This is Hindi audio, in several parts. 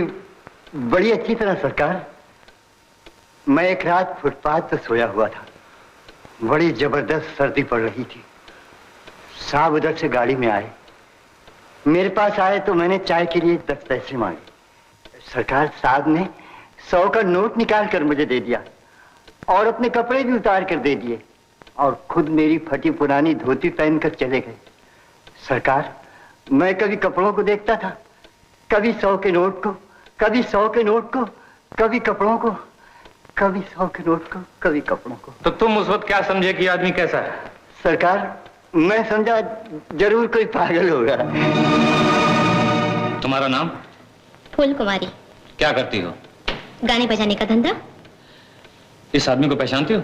बड़ी अच्छी तरह सरकार। मैं एक रात फुटपाथ पर सोया हुआ था। बड़ी जबरदस्त सर्दी पड़ रही थी। साहब उधर से गाड़ी में आए, मेरे पास आए तो मैंने चाय के लिए 10 पैसे मांगे। सरकार, साहब ने 100 का नोट निकाल कर मुझे दे दिया और अपने कपड़े भी उतार कर दे दिए और खुद मेरी फटी पुरानी धोती पहनकर चले गए। सरकार, मैं कभी कपड़ों को देखता था, कभी 100 के नोट को, कभी 100 के नोट को, कभी कपड़ों को, कभी 100 के नोट को, कभी कपड़ों को। तो तुम उस वक्त क्या समझे कि आदमी कैसा है? सरकार, मैं समझा जरूर कोई पागल होगा। तुम्हारा नाम? फूल कुमारी। क्या करती हो? गाने बजाने का धंधा। इस आदमी को पहचानती हो?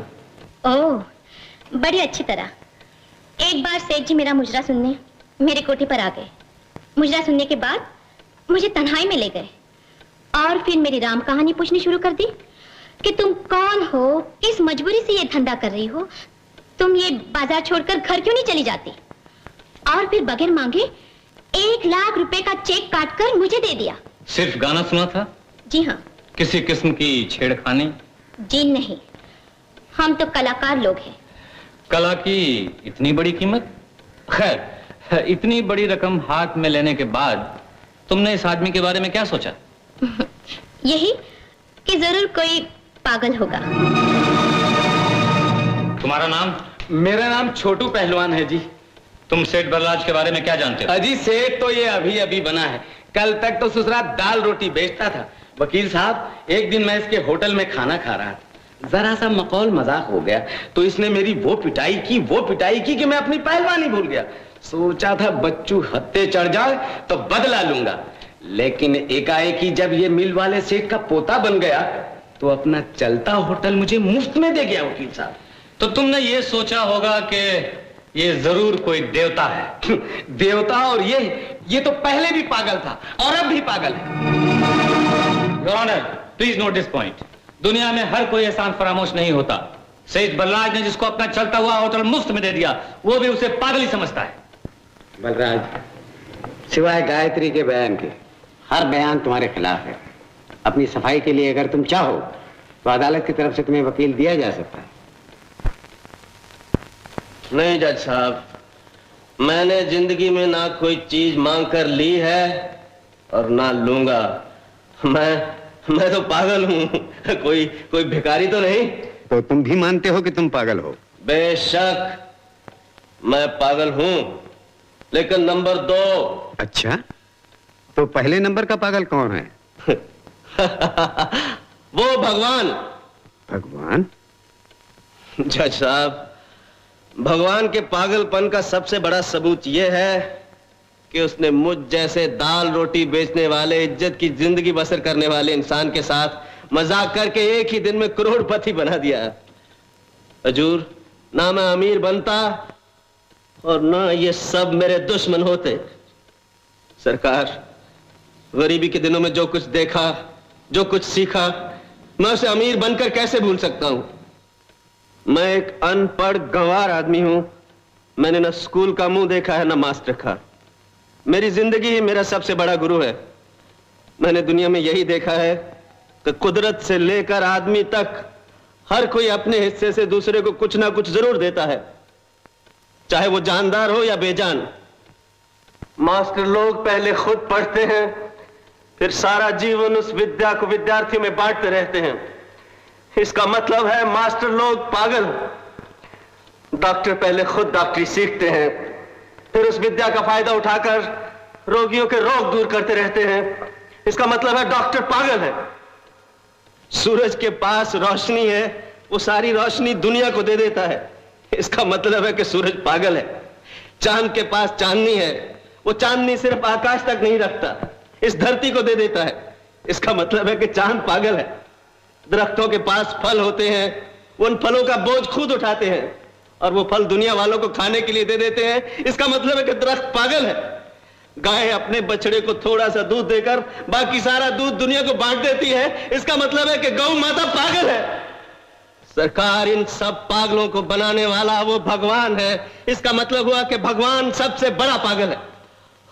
ओह, बड़ी अच्छी तरह। एक बार सेठ जी मेरा मुजरा सुनने मेरे कोठे पर आ गए। मुजरा सुनने के बाद मुझे तन्हाई में ले गए और फिर मेरी राम कहानी पूछनी शुरू कर दी कि तुम कौन हो, किस मजबूरी से ये धंधा कर रही हो, तुम ये बाजार छोड़कर घर क्यों नहीं चली जाती? और फिर बगैर मांगे 1 लाख रुपए का चेक काटकर मुझे दे दिया। सिर्फ गाना सुना था? जी हाँ। किसी किस्म की छेड़खानी? जी नहीं, हम तो कलाकार लोग हैं। कला की इतनी बड़ी कीमत? खैर, इतनी बड़ी रकम हाथ में लेने के बाद तुमने इस आदमी के बारे में क्या सोचा? यही कि जरूर कोई पागल होगा। तुम्हारा नाम? मेरा नाम छोटू पहलवान है जी। तुम सेठ बलराज के बारे में क्या जानते हो? अजी, सेठ तो ये अभी अभी बना है। कल तक तो ससुरा दाल रोटी बेचता था। वकील साहब, एक दिन मैं इसके होटल में खाना खा रहा था, जरा सा मखौल मजाक हो गया तो इसने मेरी वो पिटाई की कि मैं अपनी पहलवानी भूल गया। सोचा था बच्चू हत्ते चढ़ जाए तो बदला लूंगा, लेकिन एकाएक ही जब ये मिल वाले सेठ का पोता बन गया तो अपना चलता होटल मुझे मुफ्त में दे गया। वकील साहब, तो तुमने ये सोचा होगा कि ये जरूर कोई देवता है। देवता? और ये तो पहले भी पागल था और अब भी पागल है। Your honour, please note this point. दुनिया में हर कोई एहसान फरामोश नहीं होता। सेठ बलराज ने जिसको अपना चलता हुआ होटल मुफ्त में दे दिया, वो भी उसे पागल ही समझता है। बलराज, सिवाय गायत्री के बयान के हर बयान तुम्हारे खिलाफ है। अपनी सफाई के लिए अगर तुम चाहो तो अदालत की तरफ से तुम्हें वकील दिया जा सकता है। नहीं जज साहब, मैंने जिंदगी में ना कोई चीज मांग कर ली है और ना लूंगा। मैं तो पागल हूं, कोई भिखारी तो नहीं। तो तुम भी मानते हो कि तुम पागल हो? बेशक मैं पागल हूं, लेकिन नंबर 2। अच्छा, तो पहले नंबर का पागल कौन है? वो भगवान। भगवान? जज साहब, भगवान के पागलपन का सबसे बड़ा सबूत यह है कि उसने मुझ जैसे दाल रोटी बेचने वाले, इज्जत की जिंदगी बसर करने वाले इंसान के साथ मजाक करके एक ही दिन में करोड़पति बना दिया। हजूर, ना मैं अमीर बनता और ना ये सब मेरे दुश्मन होते। सरकार, गरीबी के दिनों में जो कुछ देखा, जो कुछ सीखा, मैं उसे अमीर बनकर कैसे भूल सकता हूं? मैं एक अनपढ़ गंवार आदमी हूं। मैंने न स्कूल का मुंह देखा है, न मास्टर का। मेरी जिंदगी ही मेरा सबसे बड़ा गुरु है। मैंने दुनिया में यही देखा है कि कुदरत से लेकर आदमी तक हर कोई अपने हिस्से से दूसरे को कुछ ना कुछ जरूर देता है, चाहे वो जानदार हो या बेजान। मास्टर लोग पहले खुद पढ़ते हैं, फिर सारा जीवन उस विद्या को विद्यार्थियों में बांटते रहते हैं। इसका मतलब है मास्टर लोग पागल। डॉक्टर पहले खुद डॉक्टरी सीखते हैं, फिर उस विद्या का फायदा उठाकर रोगियों के रोग दूर करते रहते हैं। इसका मतलब है डॉक्टर पागल है। सूरज के पास रोशनी है, वो सारी रोशनी दुनिया को दे देता है। इसका मतलब है कि सूरज पागल है। चांद के पास चांदनी है, वो चांदनी सिर्फ आकाश तक नहीं रखता, इस धरती को दे देता है। इसका मतलब है कि चांद पागल है। दरख्तों के पास फल होते हैं, वो उन फलों का बोझ खुद उठाते हैं और वो फल दुनिया वालों को खाने के लिए दे देते हैं। इसका मतलब है कि दरख्त पागल है। गाय अपने बछड़े को थोड़ा सा दूध देकर बाकी सारा दूध दुनिया को बांट देती है। इसका मतलब है कि गौ माता पागल है। सरकार, इन सब पागलों को बनाने वाला वो भगवान है। इसका मतलब हुआ कि भगवान सबसे बड़ा पागल है।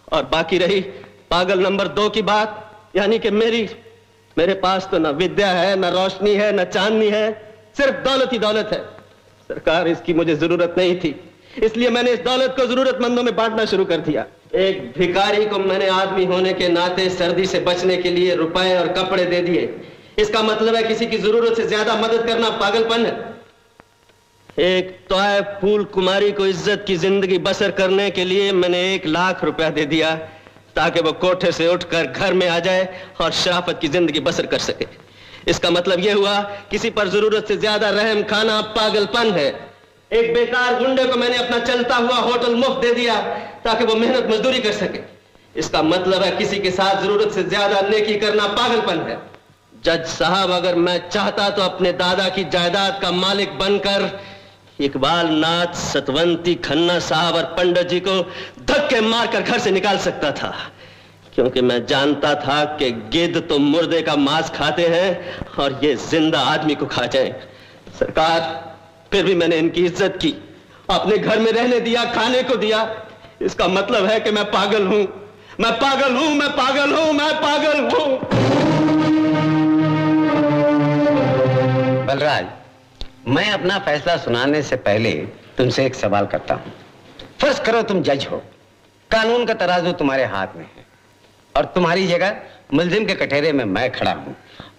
और बाकी रही पागल नंबर 2 की बात, यानी कि मेरे पास तो न विद्या है, न रोशनी है, न चांदनी है, सिर्फ दौलत ही दौलत है। सरकार, इसकी मुझे जरूरत नहीं थी, इसलिए मैंने इस दौलत को जरूरतमंदों में बांटना शुरू कर दिया। एक भिखारी को मैंने आदमी होने के नाते सर्दी से बचने के लिए रुपए और कपड़े दे दिए। इसका मतलब है किसी की जरूरत से ज्यादा मदद करना पागलपन है। एक तोय फूल कुमारी को इज्जत की जिंदगी बसर करने के लिए मैंने 1 लाख रुपया दे दिया ताकि वो कोठे से उठकर घर में आ जाए और शराफत की जिंदगी बसर कर सके। इसका मतलब यह हुआ किसी पर जरूरत से ज्यादा रहम खाना पागलपन है। एक बेकार गुंडे को मैंने अपना चलता हुआ होटल मुफ्त दे दिया ताकि वो मेहनत मजदूरी कर सके। इसका मतलब है किसी के साथ जरूरत से ज्यादा नेकी करना पागलपन है। जज साहब, अगर मैं चाहता तो अपने दादा की जायदाद का मालिक बनकर इकबाल नाथ, सतवंती, खन्ना साहब और पंडित जी को धक्के मारकर घर से निकाल सकता था, क्योंकि मैं जानता था कि गिद्ध तो मुर्दे का मांस खाते हैं और ये जिंदा आदमी को खा जाए। सरकार, फिर भी मैंने इनकी इज्जत की, अपने घर में रहने दिया, खाने को दिया। इसका मतलब है कि मैं पागल हूं, मैं पागल हूं, मैं पागल हूं, मैं पागल हूं। बलराज, मैं अपना फैसला सुनाने से पहले तुमसे एक सवाल करता हूं। फर्ज करो तुम जज हो, कानून का तराजू तुम्हारे हाथ में है और तुम्हारी जगह मुल्जिम के कटहरे में मैं खड़ा हूं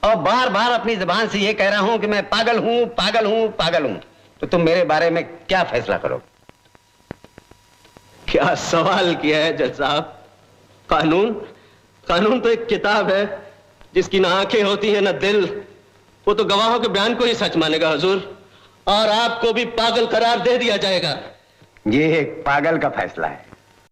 और बार बार अपनी जुबान से यह कह रहा हूं कि मैं पागल हूं, पागल हूं, पागल हूं, तो तुम मेरे बारे में क्या फैसला करोगे? क्या सवाल किया है जज साहब? कानून तो एक किताब है जिसकी ना आंखें होती हैं ना दिल। वो तो गवाहों के बयान को ही सच मानेगा हुजूर, और आपको भी पागल करार दे दिया जाएगा। ये एक पागल का फैसला है।